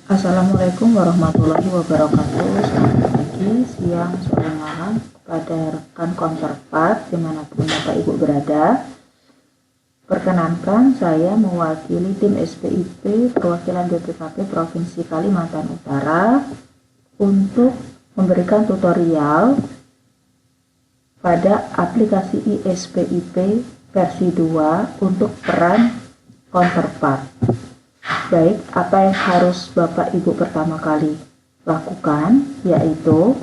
Assalamualaikum warahmatullahi wabarakatuh. Selamat pagi, siang, sore, malam kepada rekan counterpart dimanapun Bapak Ibu berada. Perkenankan, saya mewakili tim SPIP perwakilan BPKP Provinsi Kalimantan Utara untuk memberikan tutorial pada aplikasi iSPIP versi 2 untuk peran counterpart. Baik, apa yang harus Bapak Ibu pertama kali lakukan, yaitu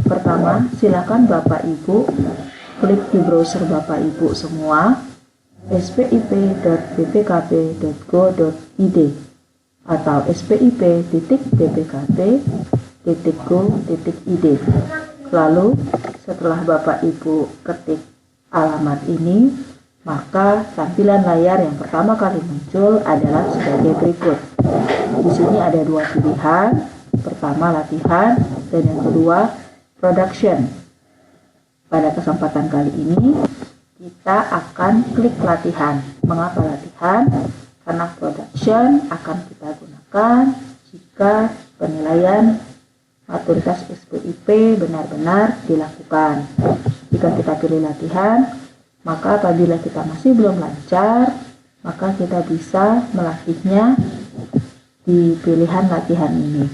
pertama, silakan Bapak Ibu klik di browser Bapak Ibu semua spip.bpkp.go.id atau spip.bpkp.go.id. Lalu setelah Bapak Ibu ketik alamat ini, maka tampilan layar yang pertama kali muncul adalah sebagai berikut. Di sini ada dua pilihan, pertama latihan dan yang kedua production. Pada kesempatan kali ini kita akan klik latihan. Mengapa latihan? Karena production akan kita gunakan jika penilaian maturitas SPIP benar-benar dilakukan. Jika kita pilih latihan, maka apabila kita masih belum lancar, maka kita bisa melatihnya di pilihan latihan ini.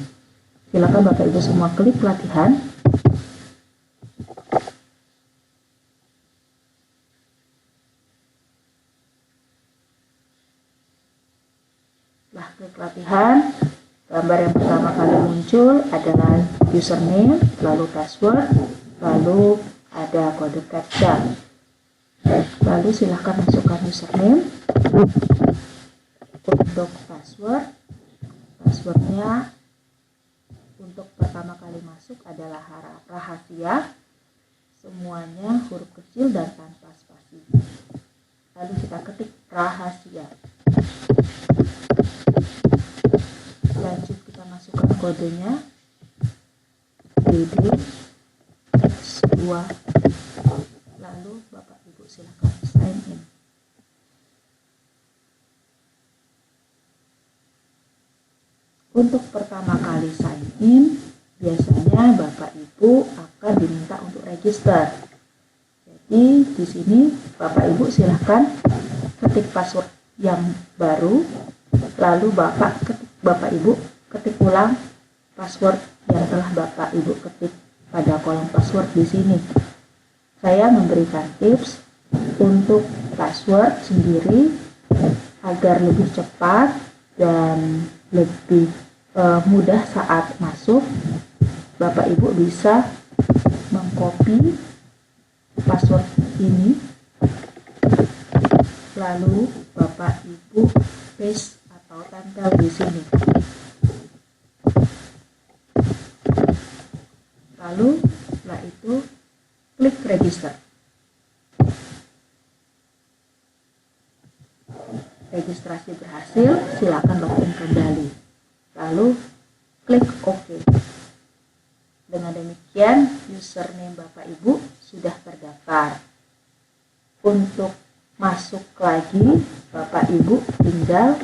Silakan Bapak Ibu semua klik latihan. Setelah klik latihan, gambar yang pertama kali muncul adalah username, lalu password, lalu ada kode captcha. Lalu silahkan masukkan username. Untuk passwordnya untuk pertama kali masuk adalah rahasia, semuanya huruf kecil dan tanpa spasi. Lalu kita ketik rahasia. Lanjut kita masukkan kodenya DD2. Lalu Bapak Ibu silakan sign in. Untuk pertama kali sign in, biasanya Bapak Ibu akan diminta untuk register. Jadi di sini Bapak Ibu silakan ketik password yang baru, lalu Bapak Ibu ketik ulang password yang telah Bapak Ibu ketik pada kolom password di sini. Saya memberikan tips untuk password sendiri agar lebih cepat dan lebih mudah saat masuk. Bapak Ibu bisa mengcopy password ini, lalu Bapak Ibu paste atau tempel di sini. Lalu setelah itu klik register. Registrasi berhasil, silakan login kembali. Lalu klik OK. Dengan demikian, username Bapak Ibu sudah terdaftar. Untuk masuk lagi, Bapak Ibu tinggal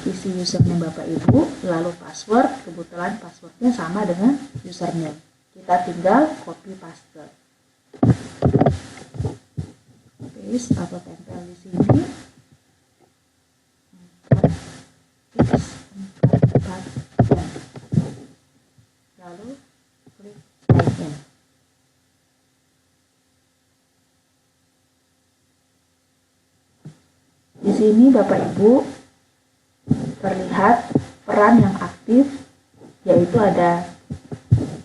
isi username Bapak Ibu, lalu password. Kebetulan passwordnya sama dengan username. Kita tinggal copy paste atau tempel di sini. 4, lalu klik sign in. Di sini Bapak Ibu terlihat peran yang aktif, yaitu ada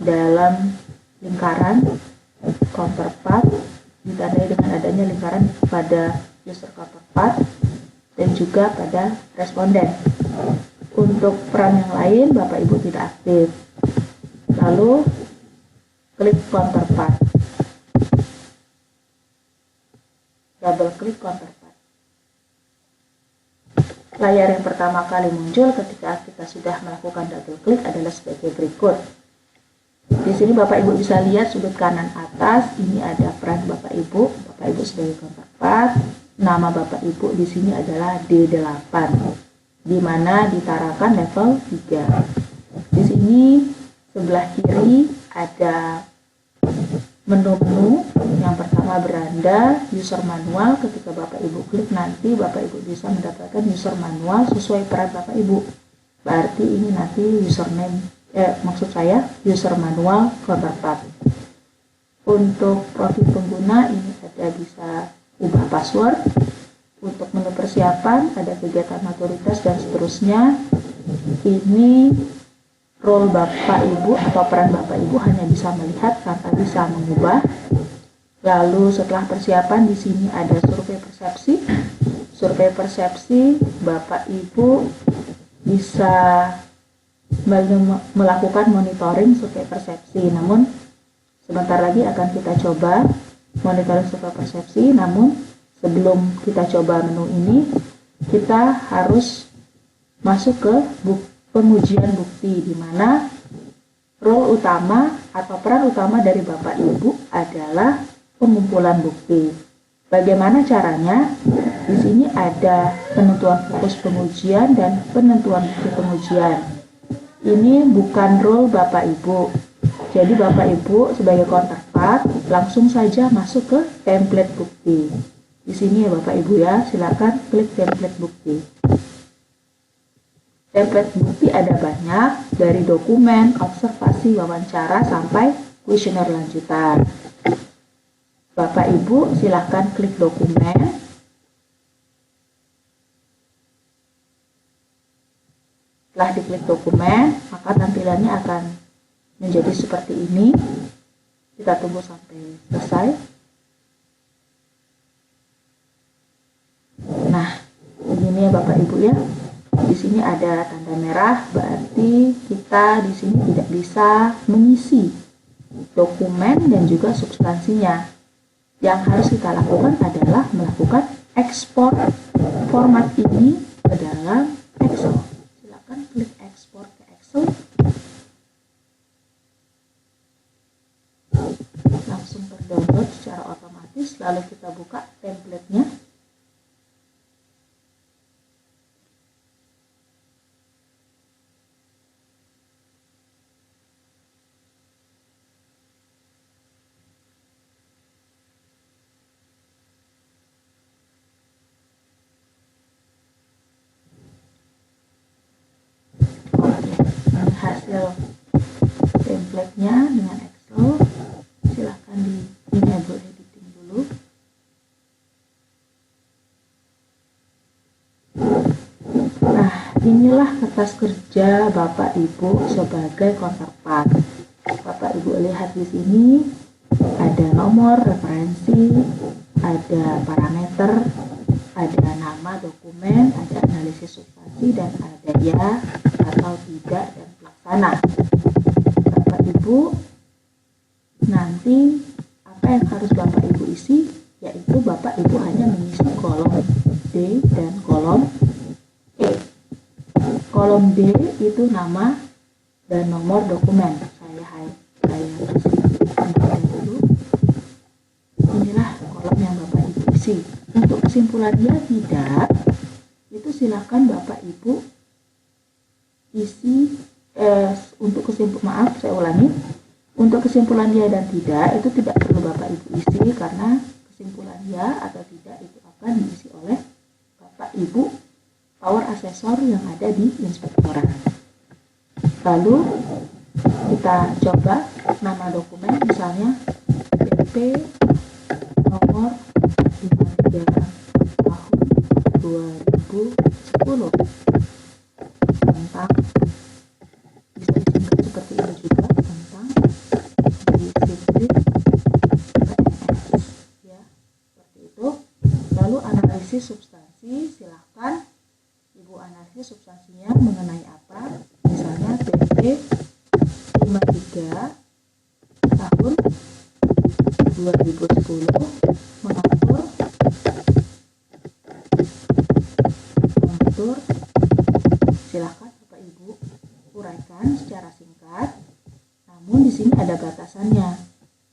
dalam lingkaran counterpart, ditandai dengan adanya lingkaran pada user counterpart dan juga pada responden. Untuk peran yang lain Bapak Ibu tidak aktif. Lalu klik counterpart. Double klik counterpart. Layar yang pertama kali muncul ketika kita sudah melakukan double klik adalah sebagai berikut. Di sini Bapak Ibu bisa lihat sudut kanan atas, ini ada peran Bapak Ibu sebagai counterpart. Nama Bapak Ibu di sini adalah D8. di mana ditarakan level 3. Di sini sebelah kiri ada menu-menu. Yang pertama beranda user manual. Ketika Bapak Ibu klik nanti Bapak Ibu bisa mendapatkan user manual sesuai peran Bapak Ibu. Berarti ini nanti username, maksud saya user manual Counterpart. Untuk profil pengguna ini ada bisa ubah password. Untuk menu persiapan ada kegiatan maturitas dan seterusnya. Ini role Bapak Ibu atau peran Bapak Ibu hanya bisa melihat tanpa bisa mengubah. Lalu setelah persiapan di sini ada survei persepsi. Survei persepsi Bapak Ibu bisa melakukan monitoring survei persepsi. Namun sebentar lagi akan kita coba monitoring survei persepsi. Namun sebelum kita coba menu ini, kita harus masuk ke pengujian bukti, di mana role utama atau peran utama dari Bapak Ibu adalah pengumpulan bukti. Bagaimana caranya? Di sini ada penentuan fokus pengujian dan penentuan bukti pengujian. Ini bukan role Bapak Ibu. Jadi Bapak Ibu sebagai counterpart langsung saja masuk ke template bukti. Di sini ya Bapak Ibu ya, silakan klik template bukti. Template bukti ada banyak, dari dokumen, observasi, wawancara, sampai kuesioner lanjutan. Bapak Ibu silakan klik dokumen. Setelah diklik dokumen, maka tampilannya akan menjadi seperti ini. Kita tunggu sampai selesai. Nah, begini ya Bapak Ibu ya. Di sini ada tanda merah, berarti kita di sini tidak bisa mengisi dokumen dan juga substansinya. Yang harus kita lakukan adalah melakukan ekspor format ini ke dalam Excel. Silakan klik ekspor ke Excel. Langsung terdownload secara otomatis, lalu kita buka template-nya. Hasil template-nya dengan Excel. Silahkan di enable editing dulu. Nah, inilah kertas kerja Bapak Ibu sebagai counterpart. Bapak Ibu lihat di sini ada nomor referensi, ada parameter, ada nama dokumen, ada analisis substansi, dan ada ya atau tidak dan pelaksana. Bapak Ibu nanti apa yang harus Bapak Ibu isi, yaitu Bapak Ibu hanya mengisi kolom D dan kolom E. Kolom D itu nama dan nomor dokumen. Saya dulu. Inilah kolom yang Bapak Ibu isi. Untuk kesimpulan dia tidak, itu silakan Bapak Ibu isi. Untuk kesimpulan, saya ulangi. Untuk kesimpulan ya dan tidak itu tidak perlu Bapak Ibu isi, karena kesimpulan ya atau tidak itu akan diisi oleh Bapak Ibu power assessor yang ada di inspektorat. Lalu kita coba nama dokumen, misalnya PP nomor 53 tahun 2010 tentang, bisa disingkat seperti ini juga, tentang disiplin PNS ya, seperti itu. Lalu analisis substansi, silahkan Ibu analisis substansinya mengenai apa, misalnya PP 53 tahun 2010 mengatur silahkan Bapak Ibu uraikan secara singkat. Namun di sini ada batasannya.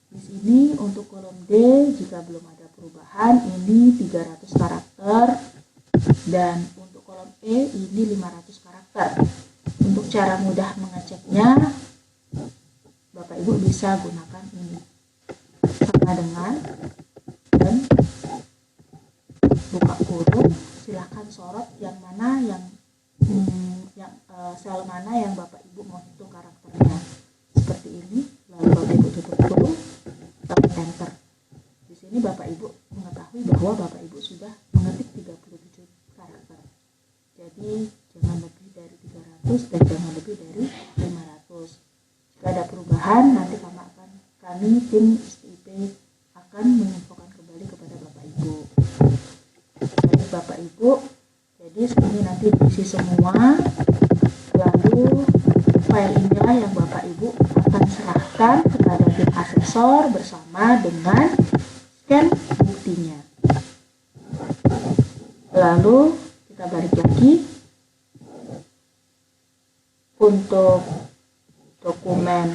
Di sini untuk kolom D jika belum ada perubahan ini 300 karakter, dan untuk kolom ini 500 karakter. Untuk cara mudah mengeceknya, Bapak Ibu bisa gunakan ini, sama dengan dan buka kurung, silahkan sorot yang mana sel mana yang Bapak Ibu mau hitung karakternya, seperti ini. Lalu Bapak Ibu tutup kurung, tekan enter. Di sini Bapak Ibu mengetahui bahwa Bapak Ibu sudah mengetik 37 karakter. Jadi jangan lebih dari 300 dan jangan lebih dari 500. Jika ada perubahan, nanti kami tim STIP akan menginfokan kembali kepada Bapak Ibu. Baik Bapak Ibu, jadi ini nanti diisi semua. Lalu file inilah yang Bapak Ibu akan serahkan kepada tim asesor bersama dengan scan buktinya. Lalu kita balik lagi untuk dokumen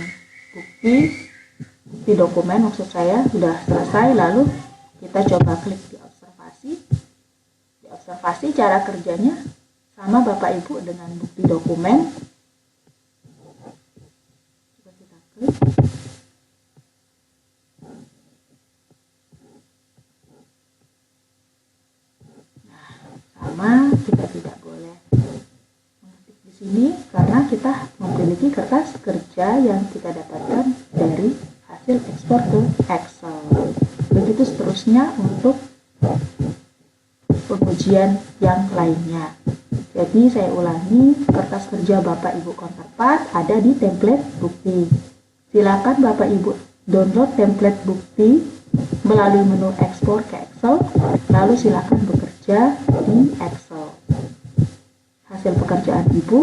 bukti dokumen maksud saya sudah selesai. Lalu kita coba klik di observasi. Di observasi cara kerjanya sama Bapak Ibu dengan bukti dokumen. Coba kita klik. Nah, sama, kita tidak boleh mengetik di sini karena kita memiliki kertas kerja yang kita dapatkan dari hasil ekspor ke Excel. Begitu seterusnya untuk pengujian yang lainnya. Jadi saya ulangi, kertas kerja Bapak Ibu counterpart ada di template bukti. Silakan Bapak Ibu download template bukti melalui menu ekspor ke Excel, lalu silakan bekerja di Excel. Hasil pekerjaan Ibu,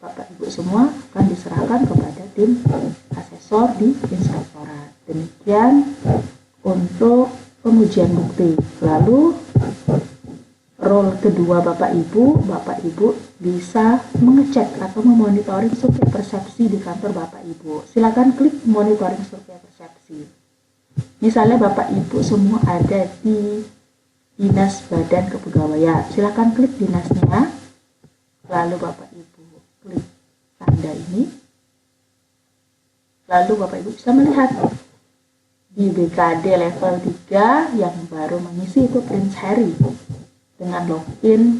Bapak Ibu semua akan diserahkan kepada tim asesor di inspektorat. Demikian untuk pengujian bukti. Lalu role kedua Bapak Ibu bisa mengecek atau memonitoring survei persepsi di kantor Bapak Ibu. Silakan klik monitoring survei persepsi. Misalnya Bapak Ibu semua ada di Dinas Badan Kepegawaian. Silakan klik dinasnya. Lalu Bapak Ibu klik tanda ini. Lalu Bapak Ibu bisa melihat di BKD level 3 yang baru mengisi itu Prince Harry. Dengan login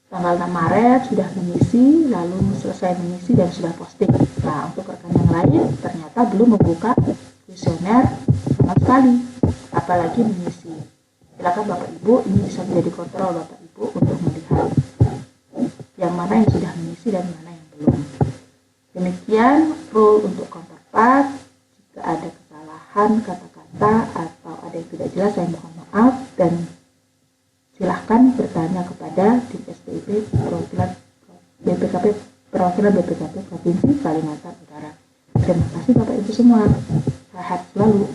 tanggal 6 Maret sudah mengisi, lalu selesai mengisi dan sudah posting. Nah, untuk rekan yang lain ternyata belum membuka kuesioner sama sekali, apalagi mengisi. Silakan Bapak Ibu, ini bisa menjadi kontrol Bapak Ibu untuk melihat yang mana yang sudah mengisi dan mana yang belum. Demikian rule untuk counterpart. Jika ada kesalahan kata-kata atau ada yang tidak jelas, saya mohon maaf dan silahkan bertanya kepada tim STIP perwakilan BPKP Provinsi Kalimantan Utara. Terima kasih Bapak Ibu semua. Sehat selalu.